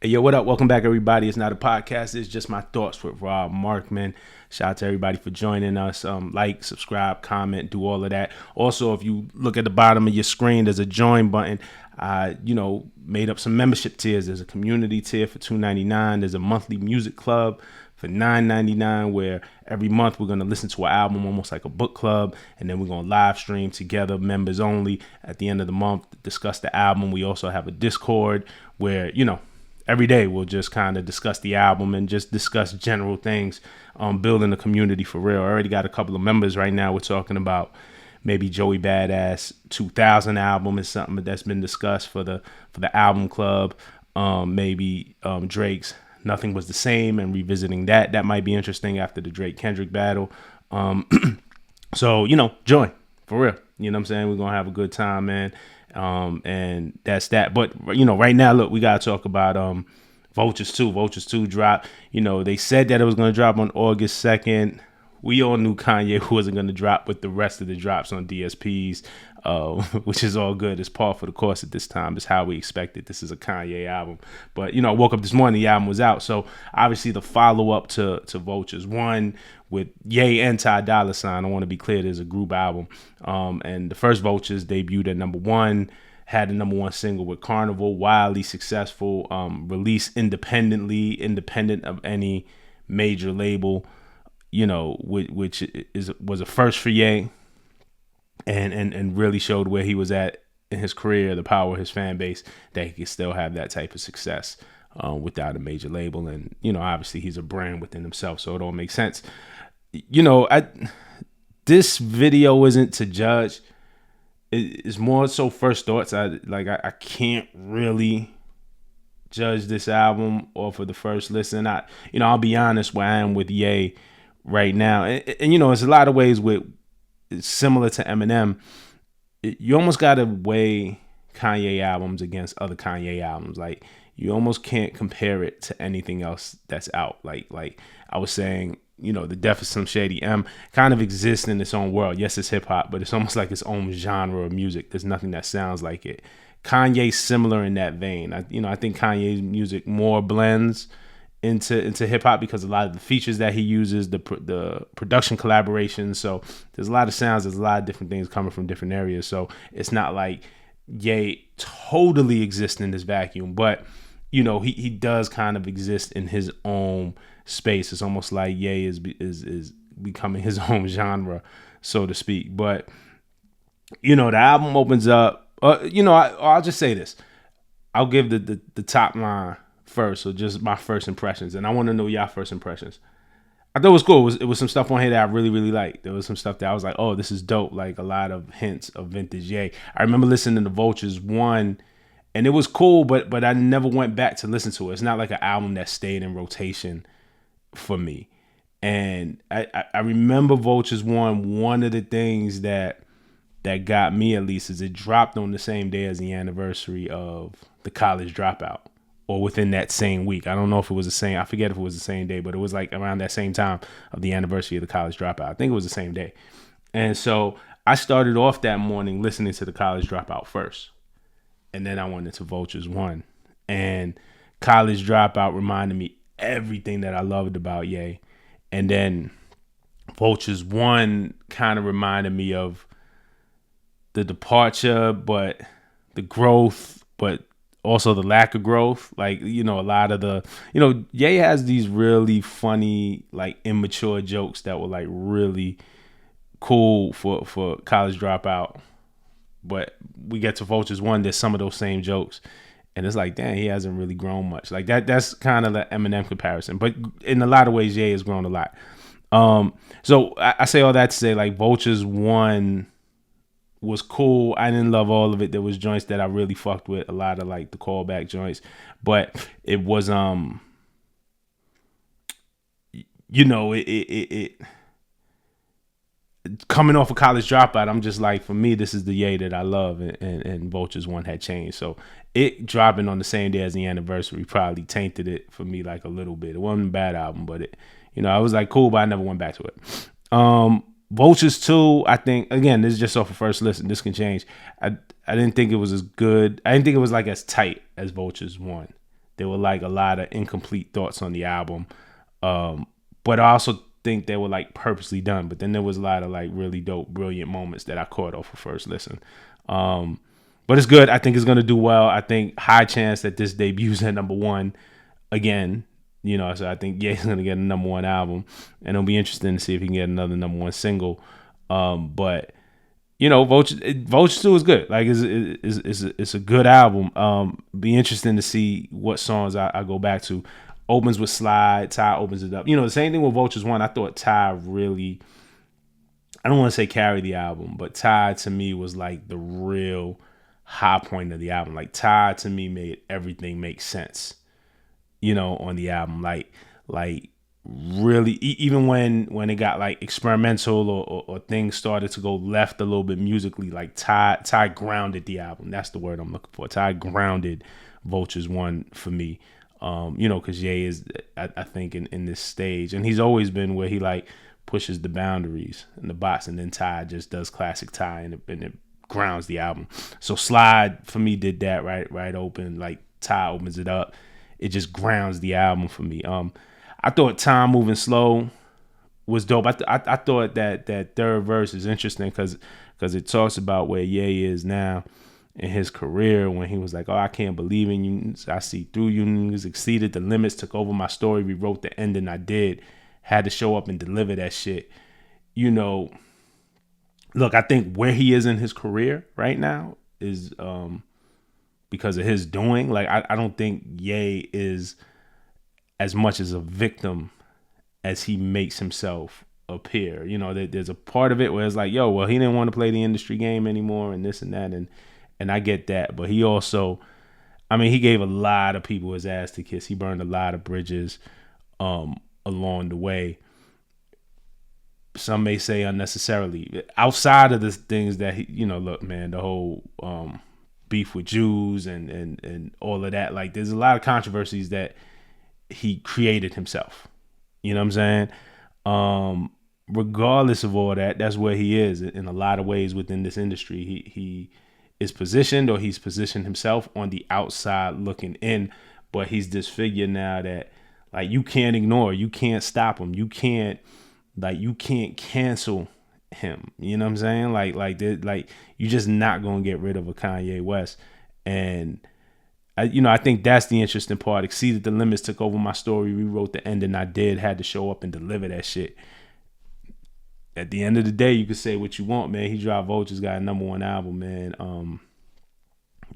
Hey, yo, what up? Welcome back, everybody. It's not a podcast. It's just my thoughts with Rob Markman. Shout out to everybody for joining us. Like, subscribe, comment, do all of that. Also, if you look at the bottom of your screen, there's a join button. I, made up some membership tiers. There's a community tier for $2.99. There's a monthly music club for $9.99, where every month we're going to listen to an album almost like a book club, and then we're going to live stream together, members only, at the end of the month, discuss the album. We also have a Discord where, every day we'll just kind of discuss the album and just discuss general things, building a community for real. I already got a couple of members right now. We're talking about maybe Joey Badass 2000 album is something that's been discussed for the album club. Maybe Drake's Nothing Was the Same and revisiting that. That might be interesting after the Drake Kendrick battle. So, join for real. You know what I'm saying? We're going to have a good time, man. And that's that. But, right now, look, we got to talk about Vultures 2. Vultures 2 dropped. They said that it was going to drop on August 2nd. We all knew Kanye wasn't going to drop with the rest of the drops on DSPs, which is all good. It's par for the course at this time. It's how we expected. This is a Kanye album. But, I woke up this morning, the album was out. So, obviously, the follow-up to Vultures 1 with Ye and Ty Dolla. I want to be clear, there's a group album. And the first Vultures debuted at number 1, had the number 1 single with Carnival, wildly successful, released independent of any major label, which was a first for Ye, and really showed where he was at in his career, the power of his fan base, that he could still have that type of success without a major label. And, obviously he's a brand within himself, so it all makes sense. This video isn't to judge. It's more so first thoughts. I can't really judge this album off of the first listen. I'll be honest where I am with Ye right now. And it's a lot of ways it's similar to Eminem. You almost got to weigh Kanye albums against other Kanye albums. Like, you almost can't compare it to anything else that's out. Like I was saying, the Death of Slim Shady M kind of exists in its own world. Yes, it's hip hop, but it's almost like its own genre of music. There's nothing that sounds like it. Kanye's similar in that vein. I think Kanye's music more blends into hip hop because a lot of the features that he uses, the production collaborations. So there's a lot of sounds, there's a lot of different things coming from different areas. So it's not like Ye totally exists in this vacuum, but he does kind of exist in his own space. It's almost like Ye is becoming his own genre, so to speak. But the album opens up. I'll just say this. I'll give the top line first, so just my first impressions, and I want to know y'all first impressions. I thought it was cool. It was some stuff on here that I really, really liked. There was some stuff that I was like, oh, this is dope. Like a lot of hints of vintage Ye. I remember listening to Vultures 1, and it was cool, but I never went back to listen to it. It's not like an album that stayed in rotation for me. And I remember Vultures 1, one of the things that got me, at least, is it dropped on the same day as the anniversary of the College Dropout, or within that same week. I don't know if it was the same. I forget if it was the same day, but it was like around that same time of the anniversary of the College Dropout. I think it was the same day. And so I started off that morning listening to the College Dropout first. And then I went into Vultures 1. And College Dropout reminded me everything that I loved about Ye. And then Vultures 1 kind of reminded me of the departure, but the growth, but also the lack of growth. Like, a lot of the, Ye has these really funny, like, immature jokes that were like really cool for College Dropout. But we get to Vultures 1, there's some of those same jokes. And it's like, dang, he hasn't really grown much. Like that's kind of the Eminem comparison. But in a lot of ways, Ye has grown a lot. So I say all that to say, like, Vultures 1 was cool. I didn't love all of it. There was joints that I really fucked with, a lot of like the callback joints, but it was it coming off a College Dropout, I'm just like, for me, this is the Ye that I love, and Vultures 1 had changed. So it dropping on the same day as the anniversary probably tainted it for me like a little bit. It wasn't a bad album, but it, I was like, cool, but I never went back to it. Vultures 2, I think, again, this is just off of first listen. This can change. I didn't think it was as good. I didn't think it was like as tight as Vultures 1. there were like a lot of incomplete thoughts on the album. But I also think they were like purposely done. But then there was a lot of like really dope, brilliant moments that I caught off of first listen. But it's good. I think it's gonna do well. I think high chance that this debuts at number one again. So I think Ye's gonna get a number one album, and it'll be interesting to see if he can get another number one single. But Vultures 2 is good. Like it's a good album. Be interesting to see what songs I go back to. Opens with Slide, Ty opens it up. The same thing with Vultures 1. I thought Ty really, I don't want to say carry the album, but Ty to me was like the real high point of the album. Like Ty to me made everything make sense, on the album. Like really, even when it got like experimental or things started to go left a little bit musically, like Ty grounded the album. That's the word I'm looking for. Ty grounded Vultures 1 for me. Because Ye is, I think, in this stage, and he's always been where he like pushes the boundaries in the box, and then Ty just does classic Ty, and it grounds the album. So Slide for me did that right open, like Ty opens it up, it just grounds the album for me. I thought Time Moving Slow was dope. I thought that third verse is interesting because it talks about where Ye is now in his career, when he was like, "Oh, I can't believe in you. I see through you. Niggas exceeded the limits, took over my story, rewrote the ending I did. Had to show up and deliver that shit." Look, I think where he is in his career right now is because of his doing. Like, I don't think Ye is as much as a victim as he makes himself appear. There's a part of it where it's like, yo, well, he didn't want to play the industry game anymore and this and that. And I get that, but he also, he gave a lot of people his ass to kiss. He burned a lot of bridges along the way. Some may say unnecessarily. Outside of the things that he, look, man, the whole beef with Jews and all of that. Like, there's a lot of controversies that he created himself. You know what I'm saying? Regardless of all that, that's where he is in a lot of ways within this industry. He is positioned, or he's positioned himself on the outside looking in, but he's this figure now that like you can't ignore, you can't stop him, you can't cancel him. You know what I'm saying? Like you're just not gonna get rid of a Kanye West. And I think that's the interesting part. Exceeded the limits, took over my story, rewrote the ending I did, had to show up and deliver that shit. At the end of the day, you can say what you want, man. He dropped Vultures, got a number one album, man.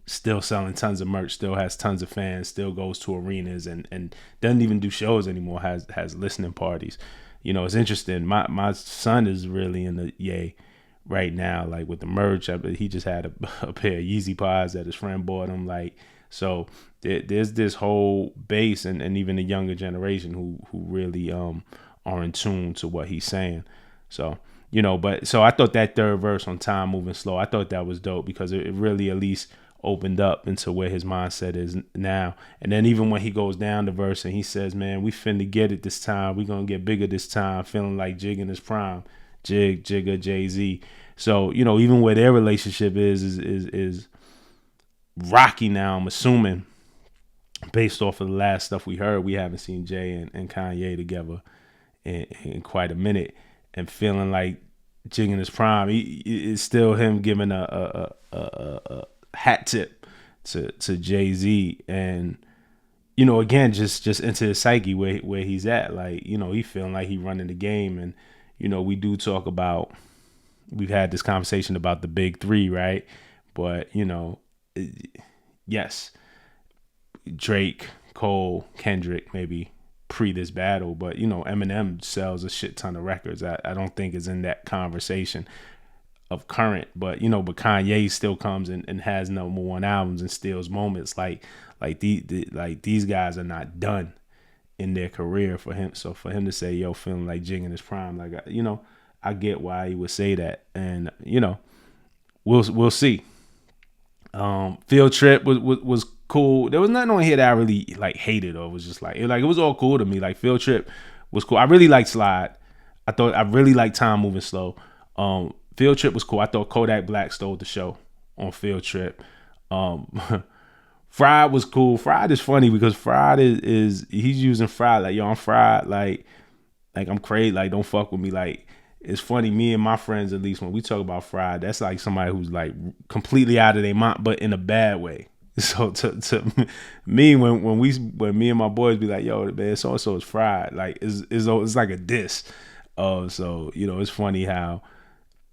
Still selling tons of merch, still has tons of fans, still goes to arenas and doesn't even do shows anymore, has listening parties. It's interesting. My son is really in the Ye right now, like with the merch. He just had a pair of Yeezy Pods that his friend bought him. Like, so there's this whole base and even the younger generation who really are in tune to what he's saying. So, so I thought that third verse on Time Moving Slow, I thought that was dope because it really at least opened up into where his mindset is now. And then even when he goes down the verse and he says, man, we finna get it this time. We gonna get bigger this time, feeling like Jig in his prime. Jig, Jigga, Jay-Z. So, even where their relationship is rocky now, I'm assuming, based off of the last stuff we heard. We haven't seen Jay and Kanye together in quite a minute. And feeling like Jig in his prime, it's still him giving a hat tip to Jay-Z, and again, just into his psyche where he's at. Like, he feeling like he running the game, and we do talk about, we've had this conversation about the big three, right? But yes, Drake, Cole, Kendrick, maybe pre this battle, but Eminem sells a shit ton of records. I don't think is in that conversation of current, but but Kanye still comes and has number one albums and steals moments. Like these guys are not done in their career for him. So for him to say, yo, feeling like Jig in his prime, like I get why he would say that, and we'll see. Field Trip was cool. There was nothing on here that I really like hated, or was just it was all cool to me. Like, Field Trip was cool. I really liked Slide. I really liked Time Moving Slow. Field Trip was cool. I thought Kodak Black stole the show on Field Trip. Fried was cool. Fried is funny because Fried is he's using Fried like, yo, I'm fried, like I'm crazy, like don't fuck with me. Like it's funny, me and my friends, at least when we talk about Fried, that's like somebody who's like completely out of their mind, but in a bad way. So to me, when me and my boys be like, yo, man, so and so is fried, like it's like a diss. So it's funny how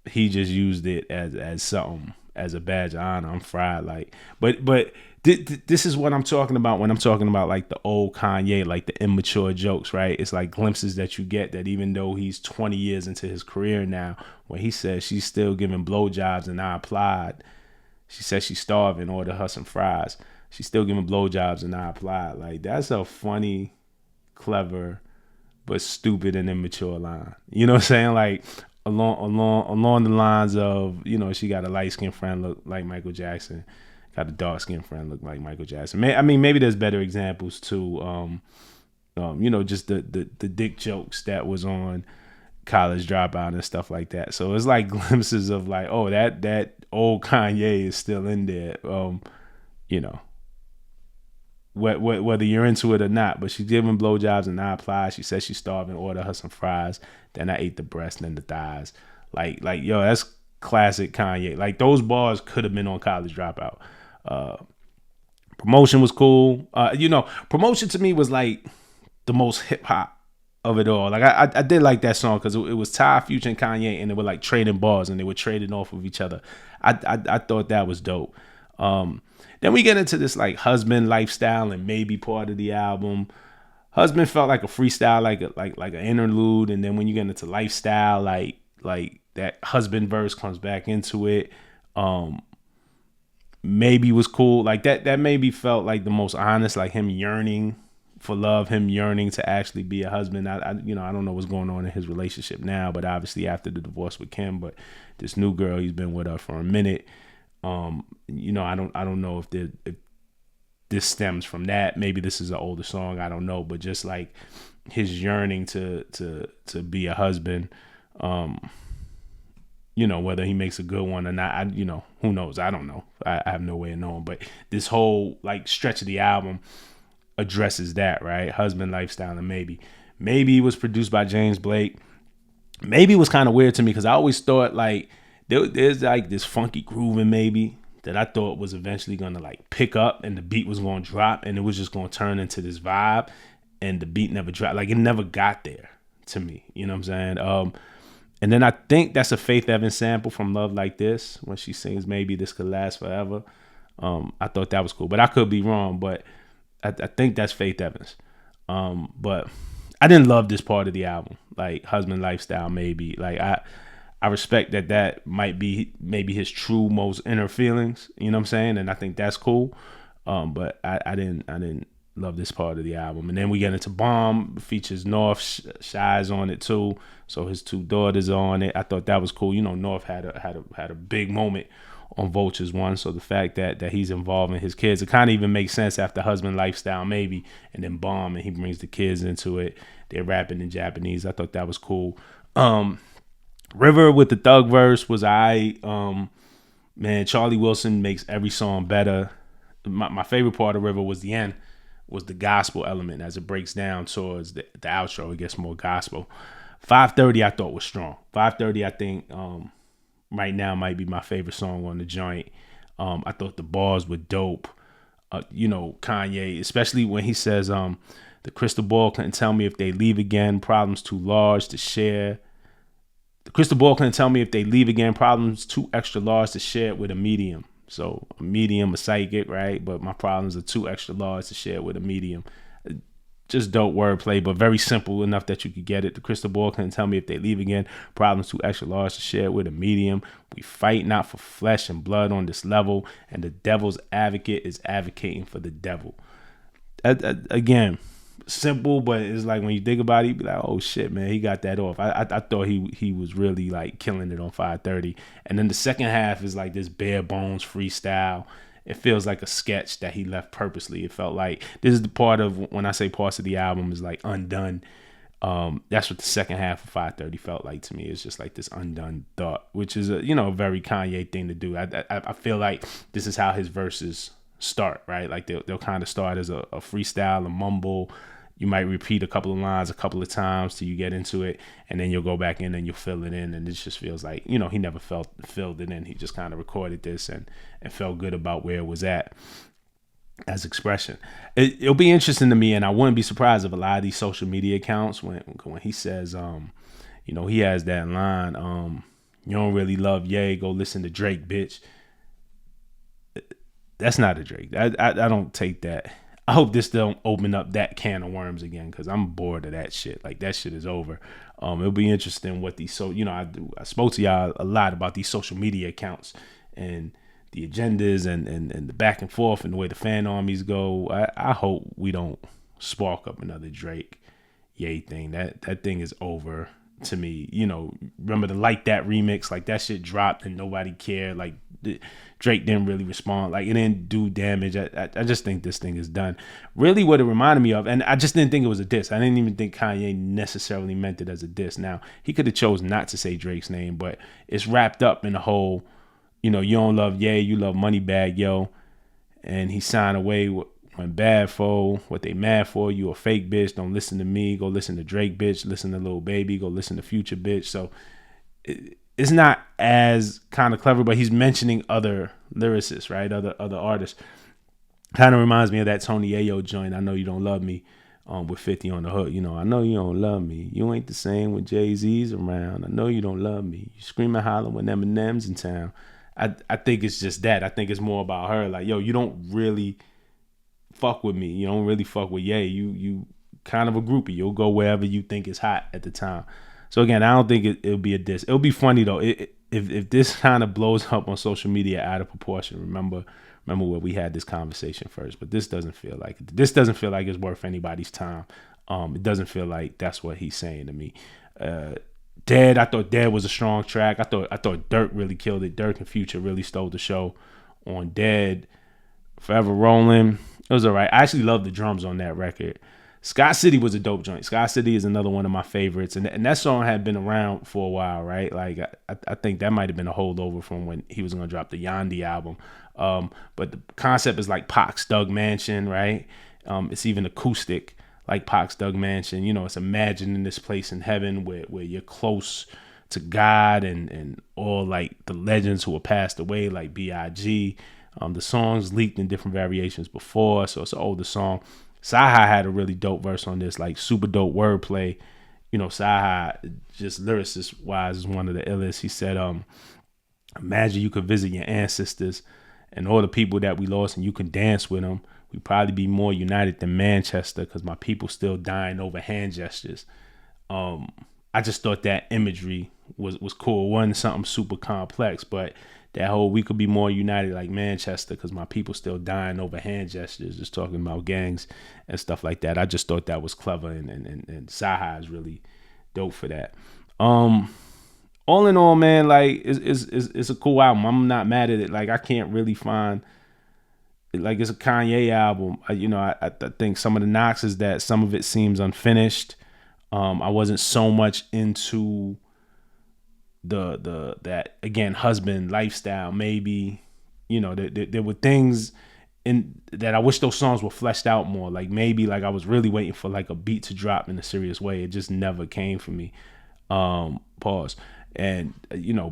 he just used it as something, as a badge of honor. I'm fried, like, but this is what I'm talking about when I'm talking about like the old Kanye, like the immature jokes, right? It's like glimpses that you get that even though he's 20 years into his career now, when he says she's still giving blowjobs and I applied. She said she's starving, order her some fries. She's still giving blowjobs and I applied. Like that's a funny, clever, but stupid and immature line. You know what I'm saying? Like along the lines of, she got a light skinned friend look like Michael Jackson, got a dark skinned friend look like Michael Jackson. I mean, maybe there's better examples too. Just the dick jokes that was on College Dropout and stuff like that. So it's like glimpses of like, oh, that old Kanye is still in there. Whether you're into it or not, but she's giving blowjobs and I apply. She says she's starving, order her some fries. Then I ate the breast and the thighs. Like yo, that's classic Kanye. Like those bars could have been on College Dropout. Promotion was cool. Promotion to me was like the most hip hop of it all. Like I did like that song because it was Ty, Future, and Kanye, and they were like trading bars and they were trading off of each other. I thought that was dope. Then we get into this like husband lifestyle and maybe part of the album. Husband felt like a freestyle, like an interlude, and then when you get into lifestyle, like that husband verse comes back into it. Maybe was cool. Like that maybe felt like the most honest, like him yearning for love, him yearning to actually be a husband. I don't know what's going on in his relationship now, but obviously after the divorce with Kim, but this new girl, he's been with her for a minute. I don't know if this stems from that. Maybe this is an older song. I don't know, but just like his yearning to be a husband, whether he makes a good one or not, who knows? I don't know. I have no way of knowing, but this whole like stretch of the album addresses that, right? Husband lifestyle. And maybe it was produced by James Blake. Maybe it was kind of weird to me because I always thought like there's like this funky grooving maybe that I thought was eventually gonna like pick up and the beat was gonna drop and it was just gonna turn into this vibe, and the beat never dropped. Like it never got there to me. You know what I'm saying? And then I think that's a Faith Evans sample from Love Like This when she sings Maybe This Could Last Forever. I thought that was cool, but I could be wrong. But I think that's Faith Evans. But I didn't love this part of the album, like husband lifestyle. Maybe like I respect that might be maybe his true most inner feelings. You know what I'm saying? And I think that's cool. But I didn't love this part of the album. And then we get into Bomb, features North, Shy's on it too. So his two daughters are on it. I thought that was cool. North had a big moment on Vultures 1. So the fact that he's involving his kids, it kind of even makes sense after husband lifestyle maybe, and then Bomb, and he brings the kids into it. They're rapping in Japanese. I thought that was cool. River with the Thug verse was man, Charlie Wilson makes every song better. My favorite part of River was the end, was the gospel element as it breaks down towards the outro. It gets more gospel. 530 I thought was strong. 530 I think right now might be my favorite song on the joint. I thought the bars were dope. Kanye, especially when he says the crystal ball couldn't tell me if they leave again, problems too large to share. The crystal ball couldn't tell me if they leave again, problems too extra large to share it with a medium. So a medium, a psychic, right? But my problems are too extra large to share it with a medium. Just dope wordplay, but very simple enough that you could get it. The crystal ball couldn't tell me if they leave again, problems too extra large to share it with a medium. We fight not for flesh and blood on this level, and the devil's advocate is advocating for the devil. Again, simple, but it's like when you think about it, you be like, oh shit, man, he got that off. I thought he was really like killing it on 530. And then the second half is like this bare bones freestyle. It feels like a sketch that he left purposely. It felt like this is the part of when I say parts of the album is like undone. That's what the second half of 530 felt like to me. It's just like this undone thought, which is a very Kanye thing to do. I feel like this is how his verses start, right? Like they'll kind of start as a freestyle, a mumble. You might repeat a couple of lines a couple of times till you get into it, and then you'll go back in and you'll fill it in, and it just feels like, he never filled it in. He just kind of recorded this and felt good about where it was at as expression. It'll be interesting to me, and I wouldn't be surprised if a lot of these social media accounts, when he says, he has that line, you don't really love Ye, go listen to Drake, bitch. That's not a Drake. I don't take that. I hope this don't open up that can of worms again, because I'm bored of that shit. Like, that shit is over. It'll be interesting what these, I spoke to y'all a lot about these social media accounts and the agendas and the back and forth and the way the fan armies go. I hope we don't spark up another Drake Ye thing. That thing is over to me. Remember the Like That remix? Like, that shit dropped and nobody cared. Like, Drake didn't really respond. Like, it didn't do damage. I just think this thing is done. Really what it reminded me of, and I just didn't think it was a diss. I didn't even think Kanye necessarily meant it as a diss. Now, he could have chose not to say Drake's name, but it's wrapped up in the whole, you don't love Ye, you love Moneybag Yo. And he signed away when bad for what they mad for. You a fake bitch. Don't listen to me. Go listen to Drake, bitch. Listen to Lil Baby. Go listen to Future, bitch. So it's not as kind of clever, but he's mentioning other lyricists, right? Other artists. Kind of reminds me of that Tony Ayo joint, I Know You Don't Love Me, with 50 on the hook. I know you don't love me. You ain't the same when Jay-Z's around. I know you don't love me. You scream and holler when Eminem's in town. I think it's just that. I think it's more about her. Like, yo, you don't really fuck with me. You don't really fuck with Ye. You kind of a groupie. You'll go wherever you think is hot at the time. So again, I don't think it'll be a diss. It'll be funny though. If this kind of blows up on social media out of proportion. Remember where we had this conversation first. But this doesn't feel like it's worth anybody's time. It doesn't feel like that's what he's saying to me. Dead. I thought Dead was a strong track. I thought Dirt really killed it. Dirt and Future really stole the show on Dead. Forever Rolling. It was all right. I actually love the drums on that record. Sky City was a dope joint. Sky City is another one of my favorites. And that song had been around for a while, right? Like, I think that might have been a holdover from when he was going to drop the Yandhi album. But the concept is like Pac's Doug Mansion, right? It's even acoustic, like Pac's Doug Mansion. It's imagining this place in heaven where you're close to God and all like the legends who have passed away, like B.I.G. The song's leaked in different variations before, so it's an older song. Saha had a really dope verse on this, like super dope wordplay. Saha, just lyricist wise, is one of the illest. He said, imagine you could visit your ancestors and all the people that we lost and you can dance with them. We'd probably be more united than Manchester because my people still dying over hand gestures. I just thought that imagery was cool. It wasn't something super complex, but that whole we could be more united like Manchester because my people still dying over hand gestures, just talking about gangs and stuff like that. I just thought that was clever, and Saha is really dope for that. All in all, man, like it's a cool album. I'm not mad at it. Like, I can't really find, like, it's a Kanye album. I think some of the knocks is that some of it seems unfinished. I wasn't so much into that again husband lifestyle. Maybe there were things in that I wish those songs were fleshed out more. Like, maybe like I was really waiting for like a beat to drop in a serious way. It just never came for me. Pause. And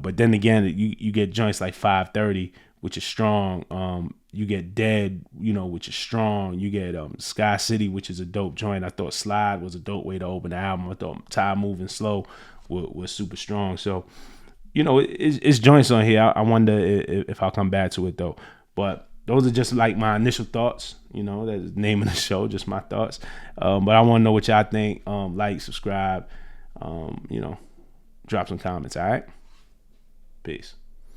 but then again, you get joints like 530, which is strong. You get Dead, which is strong. You get Sky City, which is a dope joint. I thought Slide was a dope way to open the album. I thought Ty Moving Slow was super strong. So, it's joints on here. I wonder if I'll come back to it though. But those are just like my initial thoughts. That's the name of the show, just my thoughts. But I want to know what y'all think. Like, subscribe, drop some comments. All right. Peace.